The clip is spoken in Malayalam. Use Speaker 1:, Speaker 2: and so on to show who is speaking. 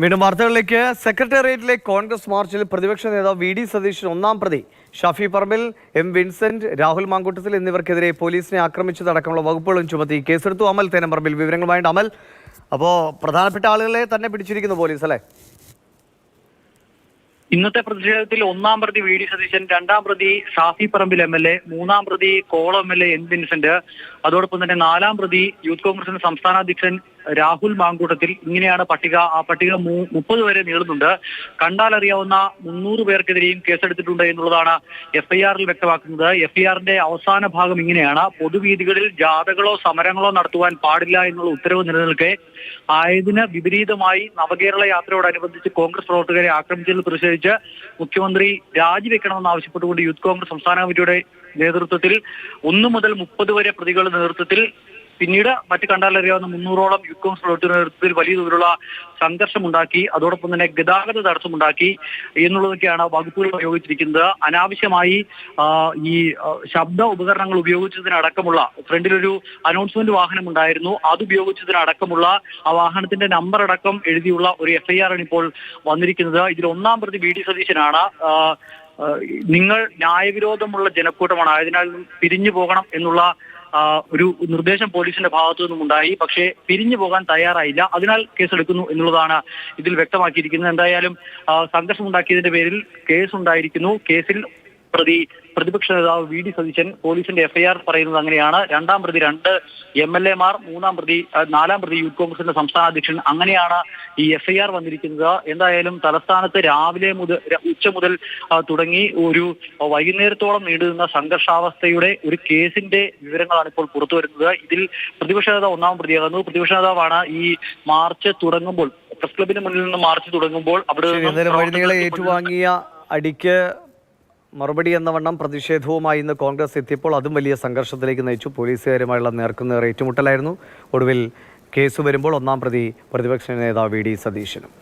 Speaker 1: വീണ്ടും വാർത്തകളിലേക്ക്. സെക്രട്ടേറിയറ്റിലെ കോൺഗ്രസ് മാർച്ചിൽ പ്രതിപക്ഷ നേതാവ് വി ഡി സതീശൻ ഒന്നാം പ്രതി ഷാഫി പറമ്പിൽ, എം വിൻസെന്റ്, രാഹുൽ മാങ്കൂട്ടത്തിൽ എന്നിവർക്കെതിരെ പോലീസിനെ ആക്രമിച്ചതടക്കമുള്ള വകുപ്പുകളും ചുമത്തി കേസെടുത്തു. അമൽ തേനമ്പറമ്പിൽ വിവരങ്ങളുമായിട്ട്. അമൽ, അപ്പോൾ പ്രധാനപ്പെട്ട ആളുകളെ തന്നെ പിടിച്ചിരിക്കുന്നു പോലീസ് അല്ലേ?
Speaker 2: ഇന്നത്തെ പ്രതിഷേധത്തിൽ ഒന്നാം പ്രതി വി ഡി സതീശൻ, രണ്ടാം പ്രതി ഷാഫി പറമ്പിൽ MLA, മൂന്നാം പ്രതി കോളം MLA എൻ വിൻസെന്റ്, അതോടൊപ്പം തന്നെ നാലാം പ്രതി യൂത്ത് കോൺഗ്രസിന്റെ സംസ്ഥാന അധ്യക്ഷൻ രാഹുൽ മാങ്കൂട്ടത്തിൽ. ഇങ്ങനെയാണ് പട്ടിക. ആ പട്ടിക 30 വരെ നീളുന്നുണ്ട്. കണ്ടാൽ അറിയാവുന്ന 300 പേർക്കെതിരെയും കേസെടുത്തിട്ടുണ്ട് എന്നുള്ളതാണ് FIR-ൽ വ്യക്തമാക്കുന്നത്. FIR-ന്റെ അവസാന ഭാഗം ഇങ്ങനെയാണ്: പൊതുവീതികളിൽ ജാഥകളോ സമരങ്ങളോ നടത്തുവാൻ പാടില്ല എന്നുള്ള ഉത്തരവ് നിലനിൽക്കെ ആയതിന് വിപരീതമായി നവകേരള യാത്രയോടനുബന്ധിച്ച് കോൺഗ്രസ് പ്രവർത്തകരെ ആക്രമിച്ചതിൽ പ്രതിഷേധിച്ച് മുഖ്യമന്ത്രി രാജിവെക്കണമെന്ന് ആവശ്യപ്പെട്ടുകൊണ്ട് യൂത്ത് കോൺഗ്രസ് സംസ്ഥാന കമ്മിറ്റിയുടെ നേതൃത്വത്തിൽ 1 മുതൽ 30 വരെ പ്രതികളുടെ നേതൃത്വത്തിൽ, പിന്നീട് മറ്റ് കണ്ടാലറിയാവുന്ന 300ഓളം യൂത്ത് കോൺഗ്രസ് പ്രവർത്തകരുടെ നേതൃത്വത്തിൽ വലിയ തോതിലുള്ള സംഘർഷമുണ്ടാക്കി. അതോടൊപ്പം തന്നെ ഗതാഗത തടസ്സമുണ്ടാക്കി എന്നുള്ളതൊക്കെയാണ് വകുപ്പുകൾ ഉപയോഗിച്ചിരിക്കുന്നത്. അനാവശ്യമായി ഈ ശബ്ദ ഉപകരണങ്ങൾ ഉപയോഗിച്ചതിനടക്കമുള്ള, ഫ്രണ്ടിലൊരു അനൗൺസ്മെന്റ് വാഹനം ഉണ്ടായിരുന്നു, അത് ഉപയോഗിച്ചതിനടക്കമുള്ള ആ വാഹനത്തിന്റെ നമ്പർ അടക്കം എഴുതിയുള്ള ഒരു FIR ആണ് ഇപ്പോൾ വന്നിരിക്കുന്നത്. ഇതിൽ ഒന്നാം പ്രതി വി ഡി സതീശനാണ്. നിങ്ങൾ ന്യായവിരോധമുള്ള ജനക്കൂട്ടമാണ്, ആയതിനാൽ പിരിഞ്ഞു പോകണം എന്നുള്ള ഒരു നിർദ്ദേശം പോലീസിന്റെ ഭാഗത്തു നിന്നും ഉണ്ടായി. പക്ഷേ പിരിഞ്ഞു പോകാൻ തയ്യാറായില്ല. അതിനാൽ കേസെടുക്കുന്നു എന്നുള്ളതാണ് ഇതിൽ വ്യക്തമാക്കിയിരിക്കുന്നത്. എന്തായാലും സംഘർഷമുണ്ടാക്കിയതിന്റെ പേരിൽ കേസുണ്ടായിരിക്കുന്നു. കേസിൽ പ്രതിപക്ഷ നേതാവ് വി ഡി സതീശൻ, പോലീസിന്റെ FIR പറയുന്നത് അങ്ങനെയാണ്. രണ്ടാം പ്രതി 2 MLA-മാർ, നാലാം പ്രതി യൂത്ത് കോൺഗ്രസിന്റെ സംസ്ഥാന അധ്യക്ഷൻ. അങ്ങനെയാണ് ഈ FIR വന്നിരിക്കുന്നത്. എന്തായാലും തലസ്ഥാനത്ത് രാവിലെ മുതൽ, ഉച്ച മുതൽ തുടങ്ങി ഒരു വൈകുന്നേരത്തോളം നീണ്ടുനിന്ന സംഘർഷാവസ്ഥയുടെ ഒരു കേസിന്റെ വിവരങ്ങളാണ് ഇപ്പോൾ പുറത്തു വരുന്നത്. ഇതിൽ പ്രതിപക്ഷ നേതാവ് ഒന്നാം പ്രതിയാകുന്നു. പ്രതിപക്ഷ നേതാവാണ് ഈ മാർച്ച് തുടങ്ങുമ്പോൾ, പ്രസ് ക്ലബിന് മുന്നിൽ നിന്ന് മാർച്ച് തുടങ്ങുമ്പോൾ അവിടെ
Speaker 1: ഏറ്റുവാങ്ങിയ അടിക്ക് മറുപടി എന്ന വണ്ണം പ്രതിഷേധവുമായി ഇന്ന് കോൺഗ്രസ് എത്തിയപ്പോൾ അതും വലിയ സംഘർഷത്തിലേക്ക് നയിച്ചു. പോലീസുകാരുമായുള്ള നേർക്കുനേർ ഏറ്റുമുട്ടലായിരുന്നു. ഒടുവിൽ കേസ് വരുമ്പോൾ ഒന്നാം പ്രതി പ്രതിപക്ഷ നേതാവ് വി ഡി സതീശനും.